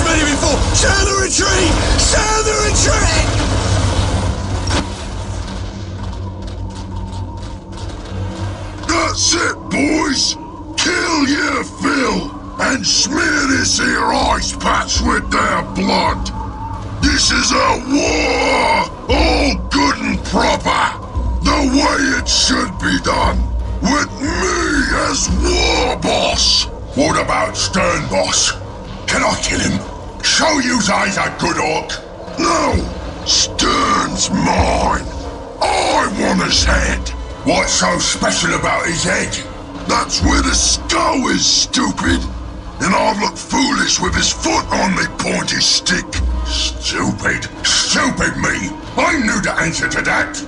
many before! Sound the retreat! Sound the retreat! That's it, boys! Kill your fill and smear this here ice patch with their blood! This is a war! All good and proper! The way it should be done! With me as war boss! What about Stern Boss? Can I kill him? Show you guys a good orc? No! Stern's mine! I want his head! What's so special about his head? That's where the skull is, stupid! And I'd look foolish with his foot on me pointy stick! Stupid! Stupid me! I knew the answer to that!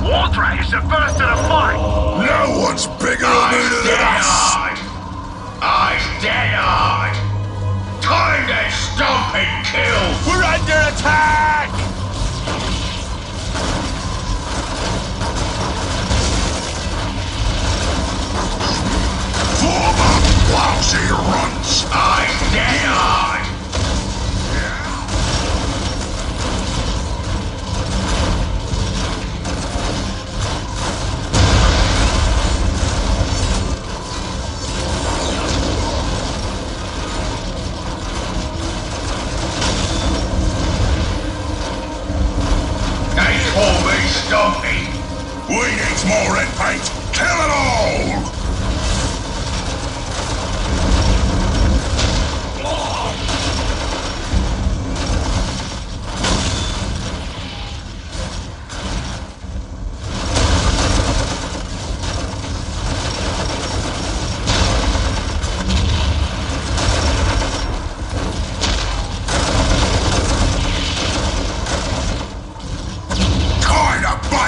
Wardrake is the first to the fight! No one's bigger than us! Eyes dead-eyed! Time to stomp and kill! We're under attack! Form up, lousy runts! Eyes dead-eyed! Stomping! We need more red paint! Kill it all!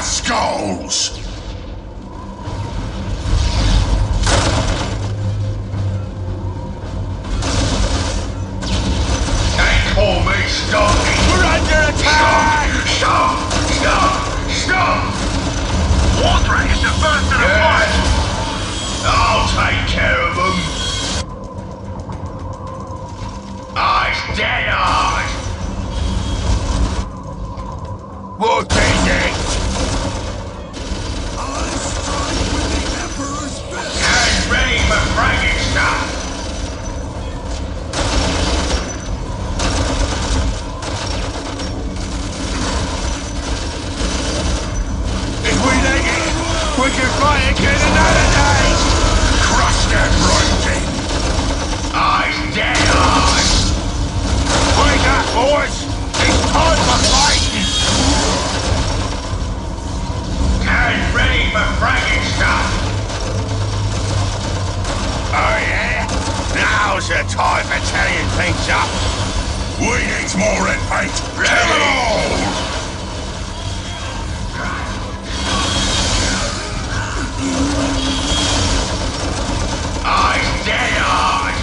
Skulls! They call me Stomping! We're under attack! Stop! Stop! Stop! Wardrake is the first to the fight! I'll take care of them! Eyes dead-eyed! What is it? Ready for fragging stuff! If we take it, we can fight again another day! Crush that writing! Eyes dead-eyed! Wake up, boys! It's time for fighting! And ready for fragging stuff! Oh yeah? Now's the time for tearing things up! We need more red paint! Kill it all! Eyes dead-eyed!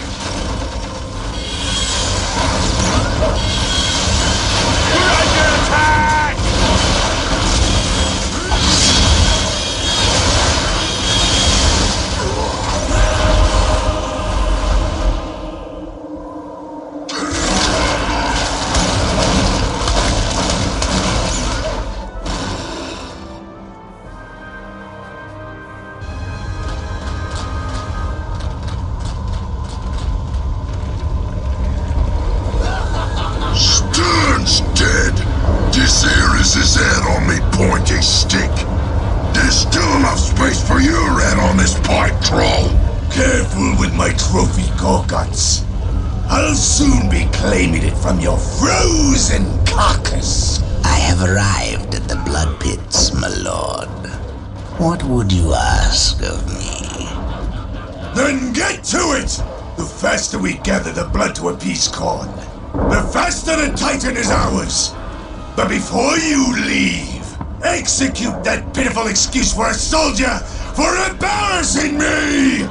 We're under attack! His head on me pointy stick. There's still enough space for your head on this pipe troll. Careful with my trophy gorguts. I'll soon be claiming it from your frozen carcass. I have arrived at the blood pits, my lord. What would you ask of me? Then get to it! The faster we gather the blood to appease Khorne, the faster the Titan is ours. But before you leave, execute that pitiful excuse for a soldier for embarrassing me!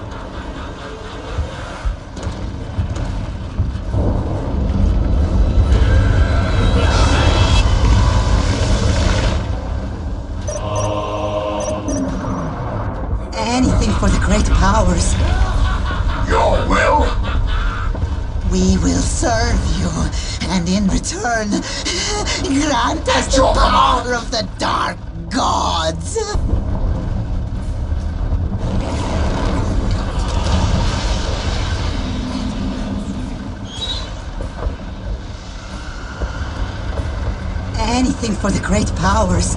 Anything for the great powers. You Your will? We will serve you, and in return, grant us the power of the dark gods. Anything for the great powers.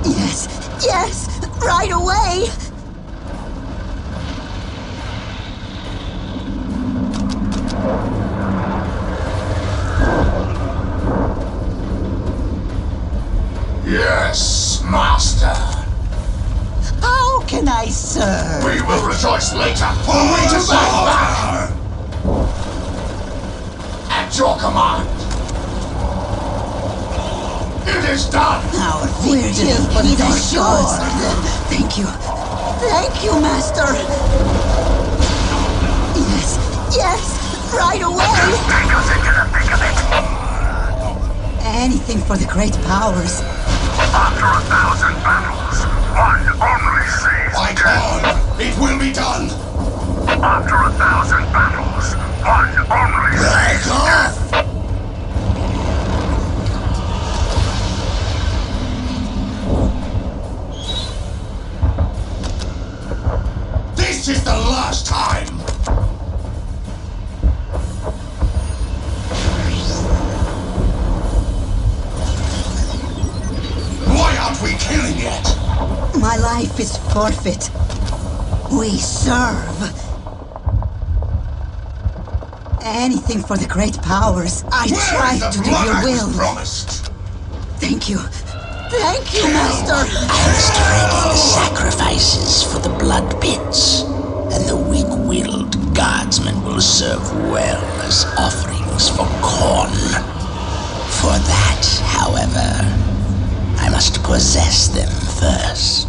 Yes, yes, right away! Yes, Master. How can I serve? We will rejoice later, for we to back. At your command. It is done. Our victory is assured. Thank you. Thank you, Master. Yes, yes, right away. Take us into the thick of it. Anything for the great powers. After 1,000 battles, one only saves By two. God, it will be done! After 1,000 battles, one only Back saves off! This is the last time! Why aren't we killing yet? My life is forfeit. We serve. Anything for the great powers. I Where try is the to do blood your I was will. promised? Thank you. Thank you, Master. I must ready the sacrifices for the blood pits, and the weak-willed guardsmen will serve well as offerings for corn. For that, however, I must possess them first.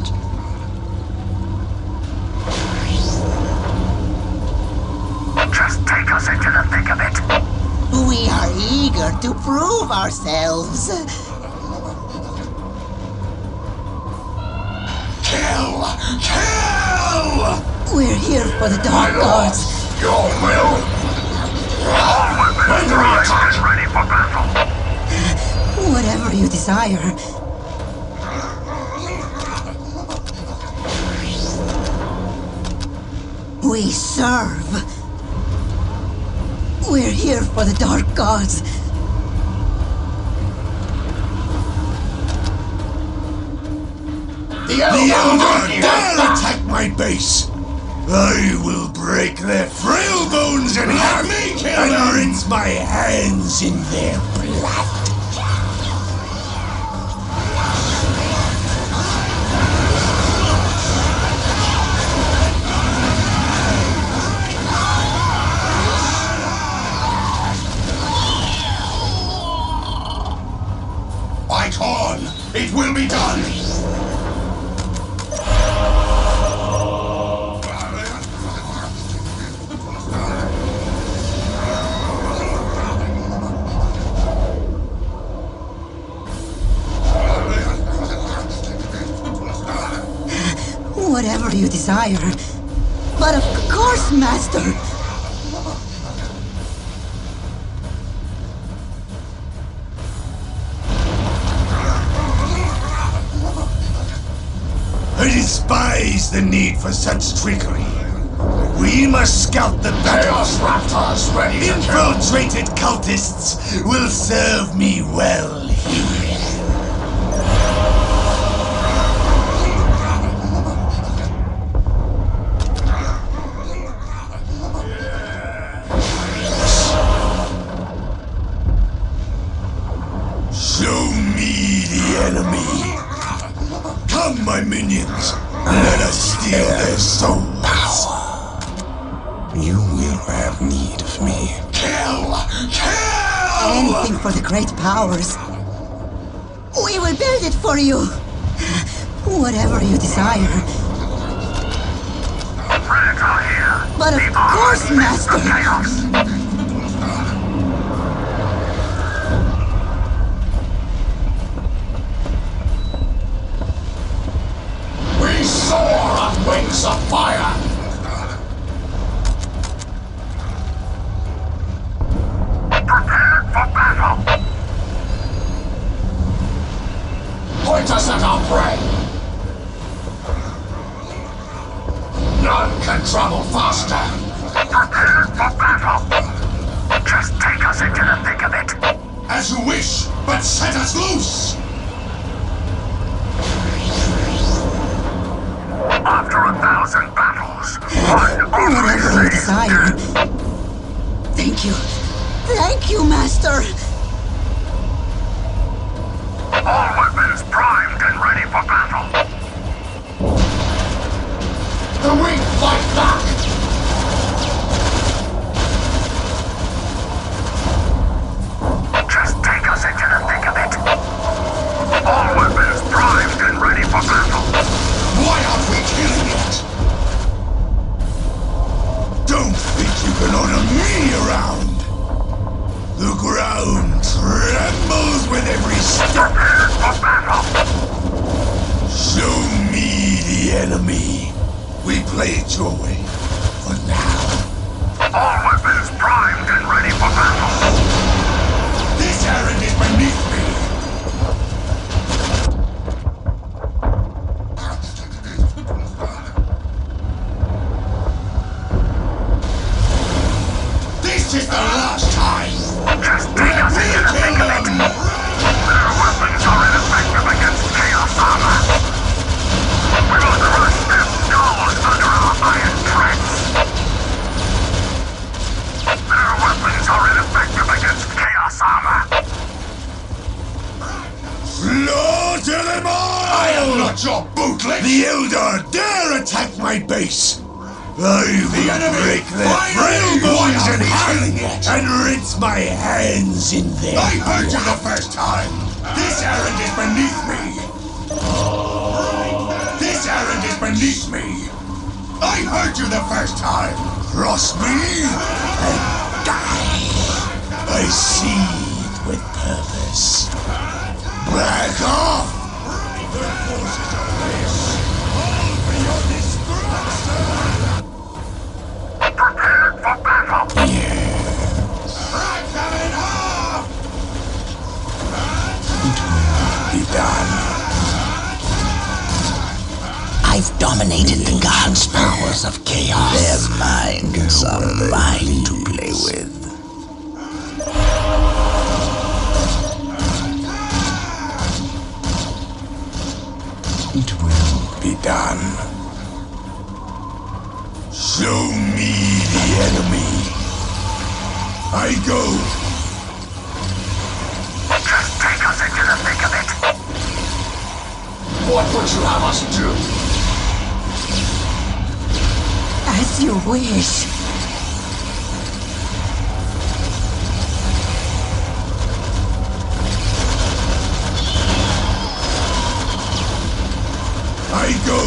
Just take us into the thick of it. We are eager to prove ourselves. Kill! Kill! We're here for the My dark lord, gods. your will. All weapons raised and ready for battle. Whatever you desire. We serve. We're here for the dark gods. The Elder dare attack my base! I will break their frail bones and have me kill and rinse my hands in their blood. By Torn, it will be done! Whatever you desire. But of course, Master. I despise the need for such trickery. We must scout the Chaos battles. Raptors ready to kill. Infiltrated cultists will serve me well here. Show me the enemy. Come, my minions. Let us steal their souls. You will have need of me. Kill! Kill! Anything for the great powers. We will build it for you. Whatever you desire. Friends are here. But of The course, armies Master. of chaos. We soar on wings of fire. can travel faster. Prepare for battle. Just take us into the thick of it. As you wish, but set us loose! After 1,000 battles, one only Whatever you desire. Thank you. Thank you, Master! All weapons primed and ready for battle. The weak fight back! Just take us into the thick of it. All weapons primed and ready for battle. Why aren't we killing it? Don't think you can order me around! The ground trembles with every step! Prepare for battle. Show me the enemy! We play it your way. For now. All weapons primed and ready for battle. This errand is beneath me! This is the last time! Just take us into the thick of it. Their weapons are ineffective against Chaos Armor. We will crush their skulls under our iron treads. Their weapons are ineffective against Chaos Armor. Slaughter them all! I am not your bootleg! The Elder dare attack my base! I will break their frail bones and rinse my hands in them. I heard you the first time! This errand is beneath me! This errand is beneath me! I heard you the first time! Cross me and die! I seethe with purpose. Back off! The forces of this, all for your destruction! Prepare for battle. I'm coming off! Be done. I've dominated the gods' powers of chaos. Their minds are mine to play with. It will be done. Show me the enemy. I go. Just take us into the thick of it. What would you have us do? As you wish. I go.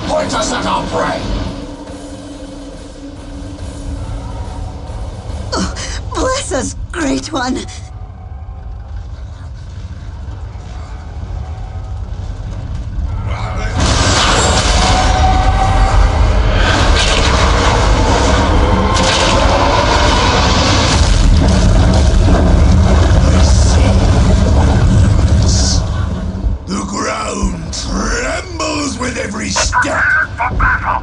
Point us at our prey. Bless us, Great One. The ground trembles with every step. Prepare for battle.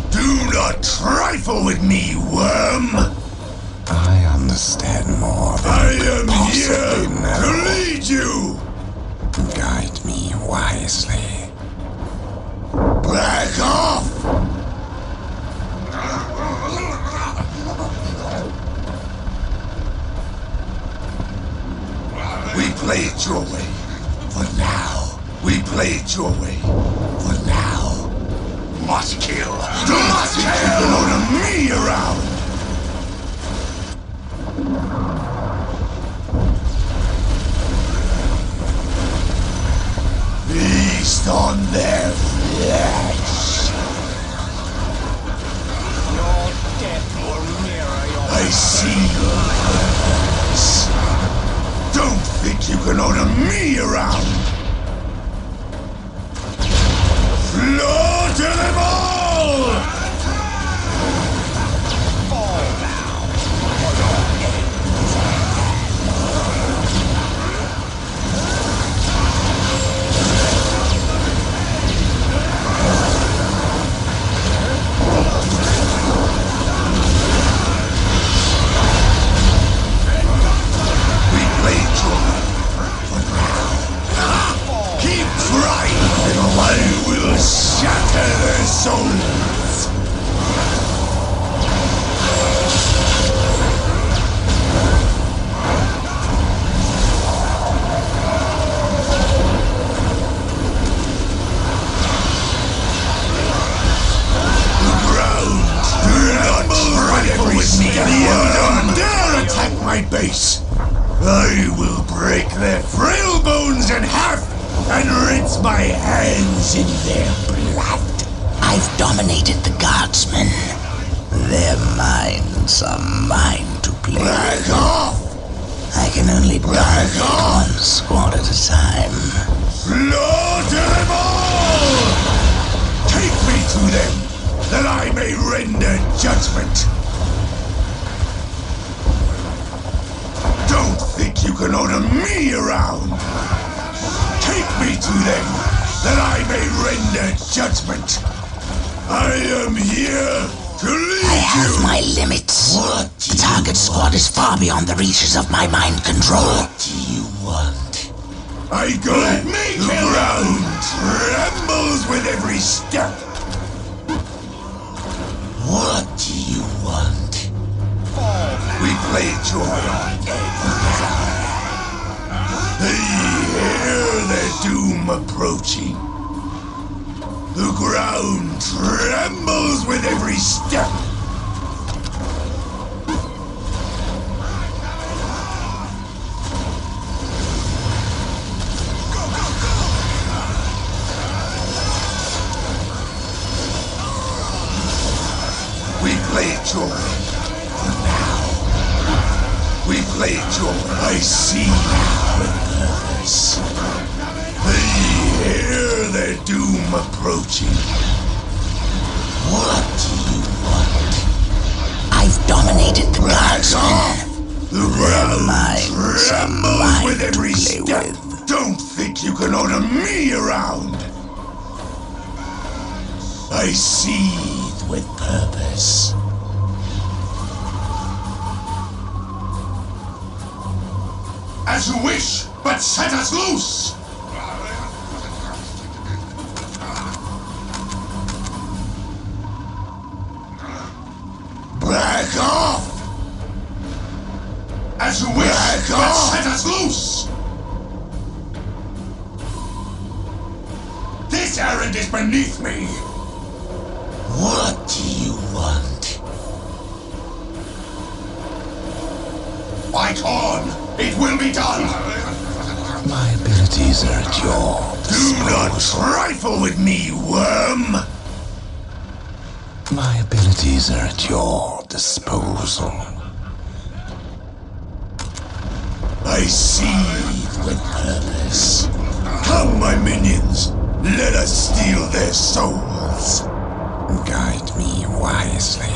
Do not trifle with me, worm. I understand more than I you could am possibly here know. to lead you. Guide me wisely. Back off. We play it your way. For now. We play it your way. For now. Must kill. Must kill. You order me around. Feast on their flesh. I see your purpose. Don't think you can order me around. Slaughter them all! with me, you dare attack my base! I will break their frail bones in half and rinse my hands in their blood. I've dominated the guardsmen. Their minds are mine to play Back with. off! I can only dominate off! one squad at a time. Slaughter them all! Take me to them, that I may render judgment. Don't think you can order me around. Take me to them, that I may render judgment. I am here to lead I have you. my limits. What The target squad is far beyond the reaches of my mind control. What do you want? I go. The ground trembles with every step. What do you want? We play joy on They hear their doom approaching. The ground trembles with every step. We play joy for now. We play joy. I see now with purpose. They hear their doom approaching. What do you want? I've dominated the guardsmen. off! The ground minds are trembles mine with to every play step. with. Don't think you can order me around. I seethe with purpose. As you wish, but set us loose! Back off! As you wish, but set us loose! This errand is beneath me! What do you want? Fight on! It will be done! My abilities are at your Do not disposal. trifle with me, worm! My abilities are at your disposal. I seethe with purpose. Come, my minions! Let us steal their souls! Guide me wisely.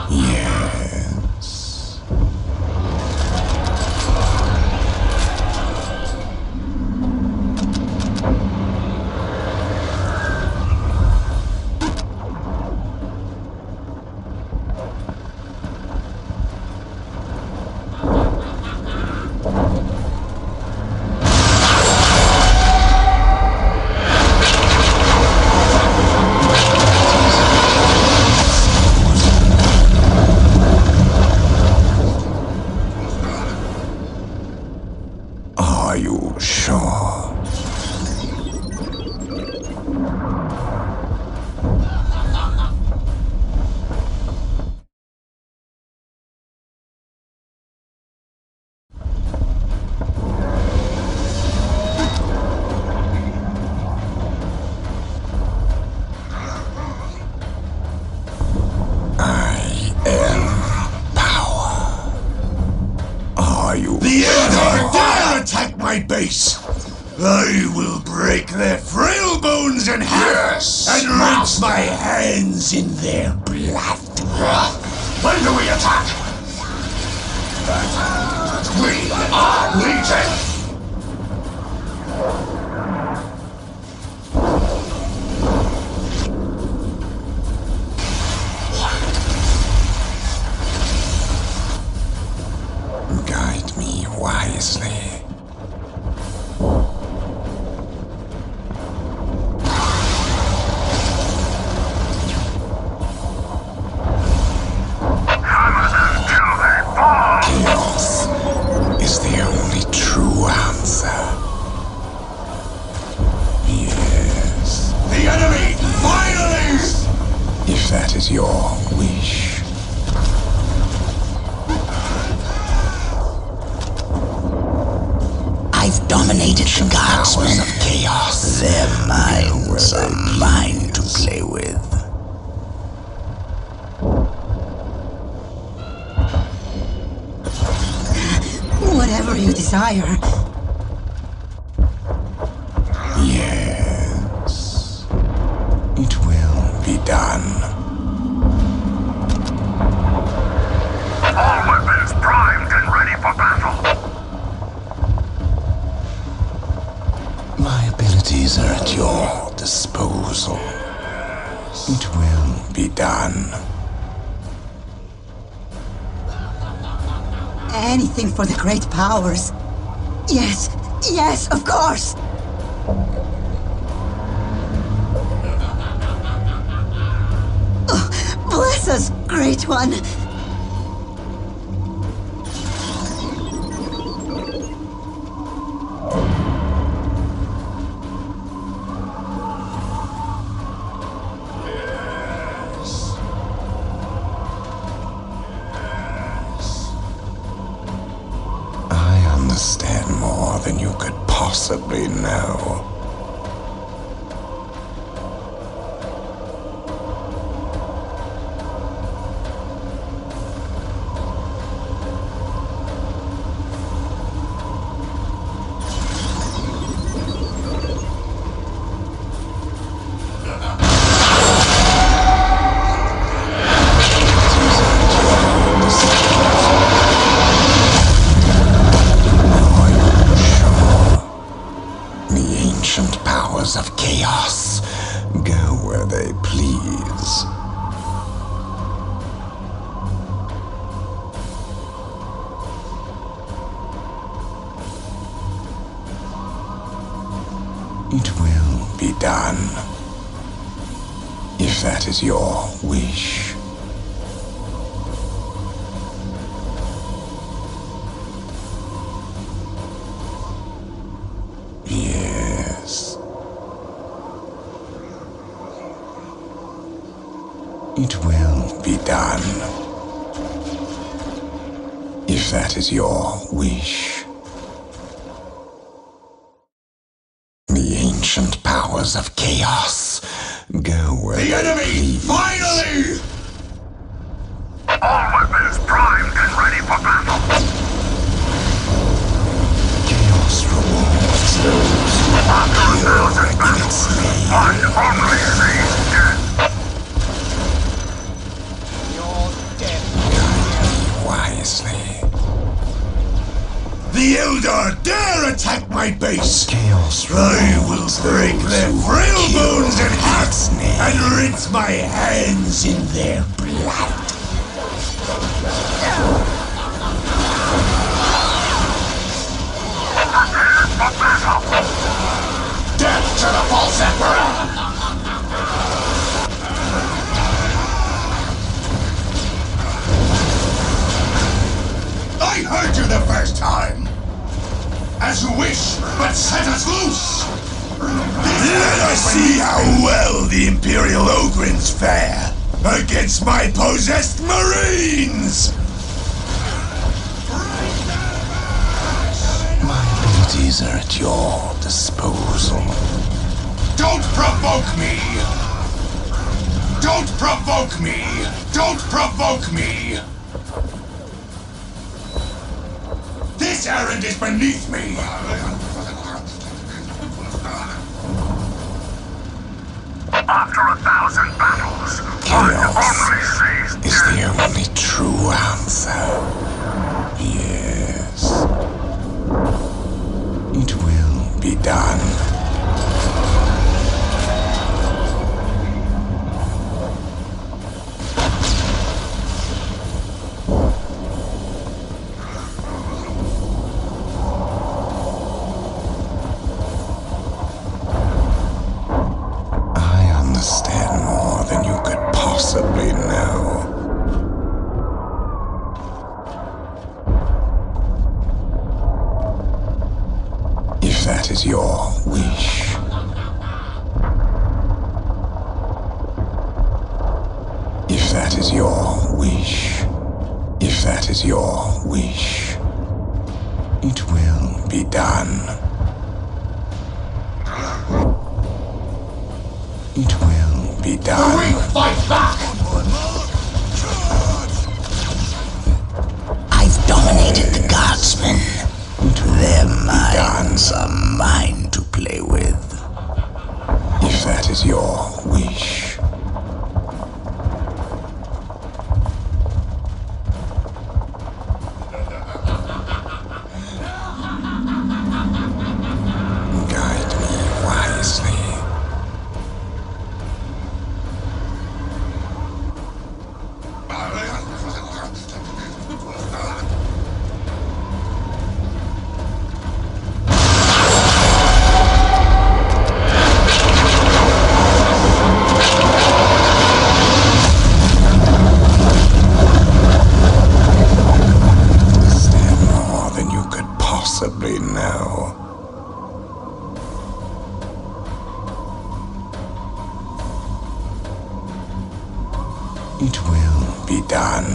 Yes. Are you sure? I am power. Are you The Eldar sure? dare attack my base! I will break their frail bones in half and rinse my hands in their blood. When do we attack? We are Legion! Guide me wisely. Chaos is the only true that is your wish. I've dominated the guardsmen of chaos. Their minds are mine to play with. Whatever you desire. Yes. It will be done. All weapons primed and ready for battle. My abilities are at your disposal. It will be done. Anything for the great powers. Yes, yes, of course. Oh, bless us, Great One. I understand more than you could possibly know. The ancient powers of chaos go where they please. It will be done. If that is your wish. Yes. It will be done. If that is your wish. The ancient powers of chaos go where The they enemy! please. Finally! All weapons primed and ready for battle. Chaos rewards those who kill in its name. One only sees death. Wisely. The Eldar dare attack my base! Chaos I will rewards break those their who frail kill bones in in half its name. and rinse my hands in their blood. Death to the false emperor! I heard you the first time! As you wish, but set us loose! Let us see how well the Imperial Ogryns fare against my possessed Marines! My abilities are at your disposal. Don't provoke me! Don't provoke me! Don't provoke me! This errand is beneath me! After 1,000 battles, Chaos one only sees is death. the only true answer. Yes. It will be done. I understand more than you could possibly know. If that is your wish, it will be done. It will be done. Fight back! I've dominated the guardsmen. Their minds are mine to play with. If that is your wish. Guide me wisely. Possibly know. It will be done.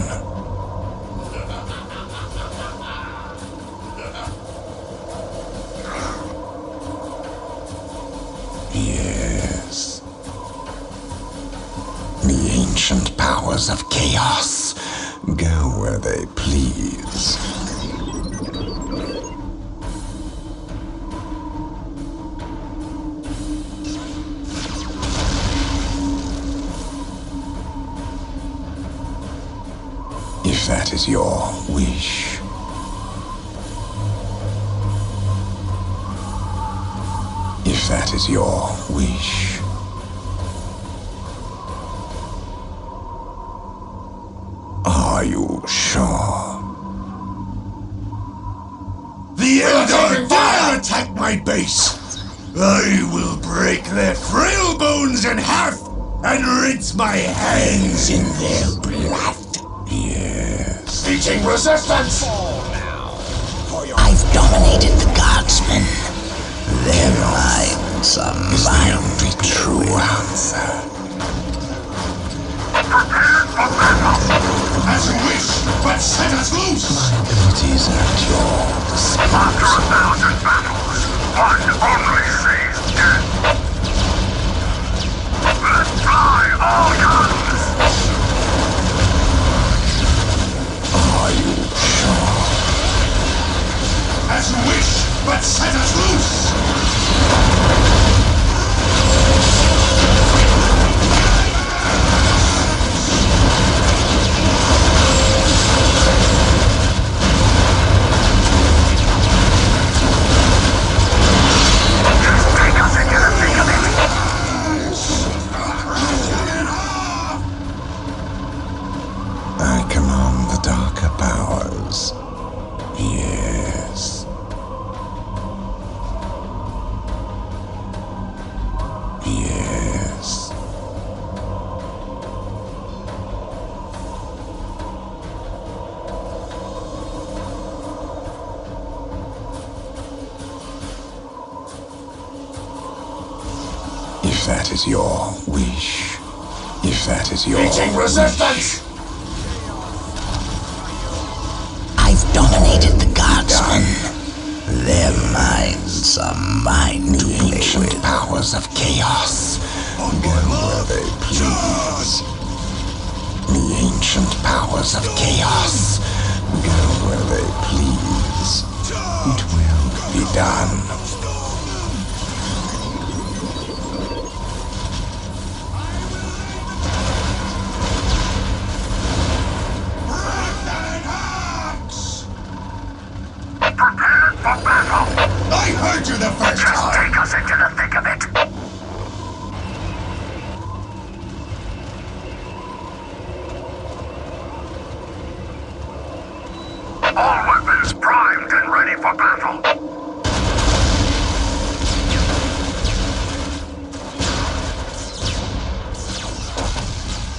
Yes. The ancient powers of chaos go where they please. If that is your wish. If that is your wish. Are you sure? The Eldar dare attack my base! I will break their frail bones in half and rinse my hands in their blood. Yes. Meeting resistance! I've dominated the guardsmen. Their minds are mine to play True with. answer. As you wish, but set us loose! My abilities are at your After disposal. 1,000 battles, one only sees death. Let's fly all guns! Are you sure? As you wish, but set us loose! Take us into the thick of it! I command the darker powers. Yes. Yes. If that is your wish. If that is your Meeting resistance! I've dominated the guardsmen. Their minds are mine to The play ancient with. powers of chaos go where they please. The ancient powers of chaos go where they please. It will be done. Prepare for battle! I heard you the first Just time! take us into the thick of it! All weapons primed and ready for battle!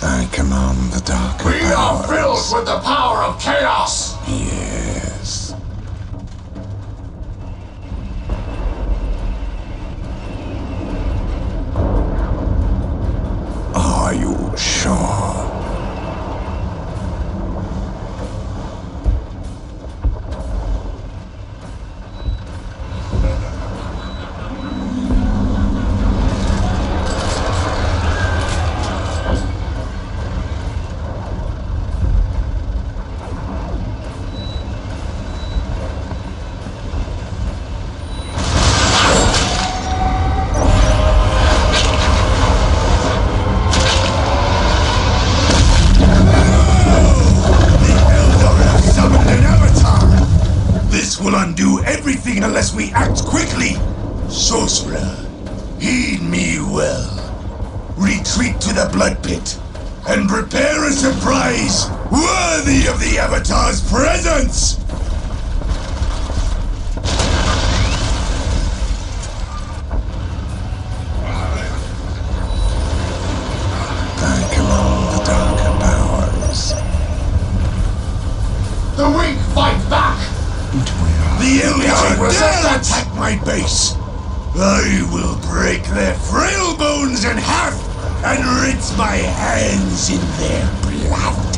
I command the darker We are powers. filled with the power of chaos! Yes. Are you sure? unless we act quickly. Sorcerer, heed me well. Retreat to the Blood Pit and prepare a surprise worthy of the Avatar's presence! I command the darker powers. The weak fight back! The Eldar dare attack my base! I will break their frail bones in half and rinse my hands in their blood.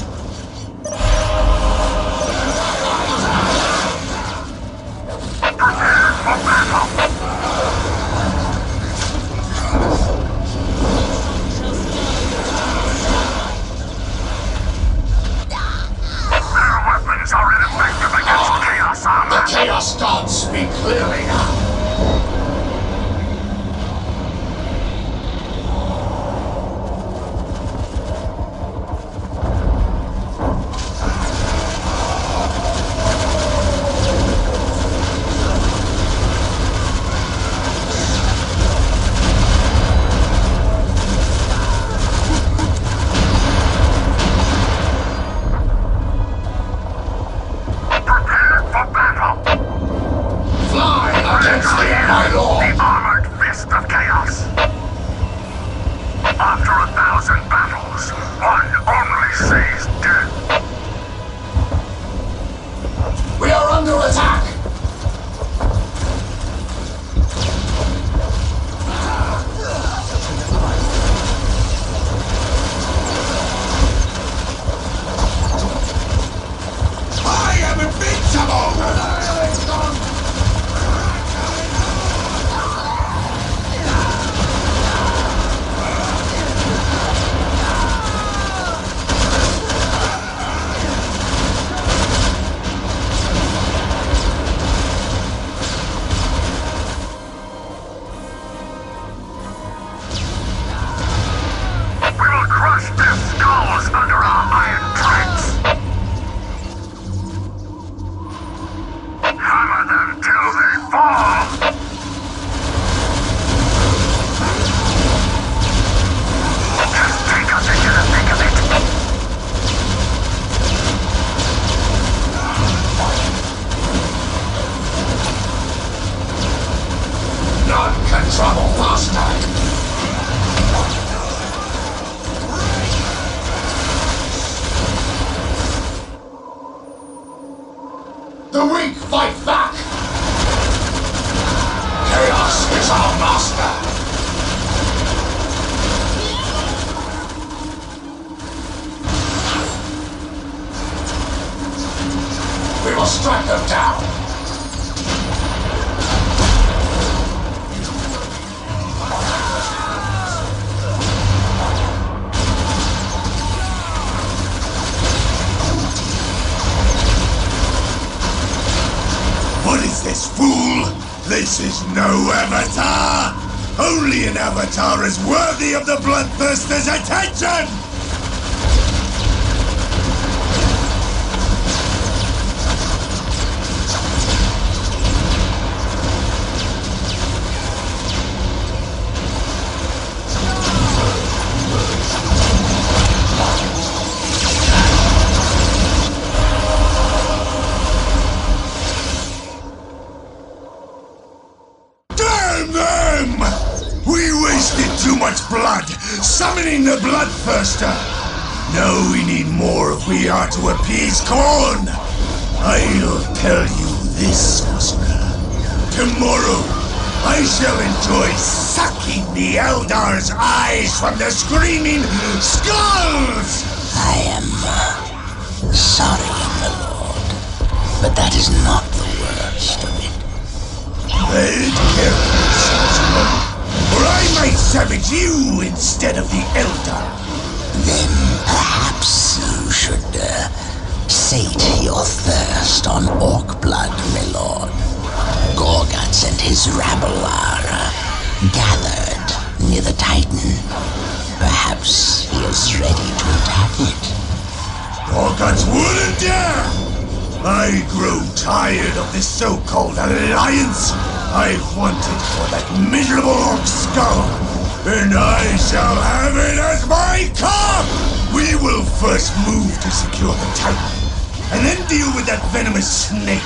Their weapons are ineffective against Chaos Armor! The Chaos Gods speak clearly now! After 1,000 battles, one only stays dead. We are under attack! I am invincible! Trouble faster! The weak fight back! Chaos is our master! We will strike them down! What is this, fool? This is no Avatar! Only an Avatar is worthy of the Bloodthirster's attention! Too much blood, summoning the Bloodthirster. Now we need more if we are to appease Khorne. I'll tell you this, Sorcerer. Tomorrow, I shall enjoy sucking the Eldar's eyes from the screaming skulls! I am sorry, my lord, but that is not the worst of it. Tread carefully, Sorcerer, or I might savage you instead of the Eldar. Then perhaps you should sate your thirst on orc blood, my lord. Gorguts and his rabble are gathered near the Titan. Perhaps he is ready to attack it. Gorguts wouldn't dare! I grow tired of this so-called alliance. I've wanted for that miserable orc skull, and I shall have it as my cup! We will first move to secure the Titan, and then deal with that venomous snake.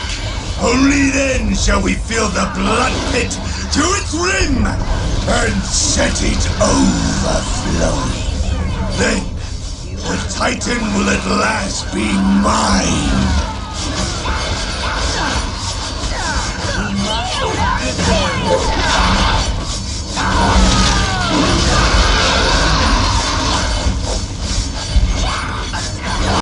Only then shall we fill the blood pit to its rim and set it overflowing. Then the Titan will at last be mine.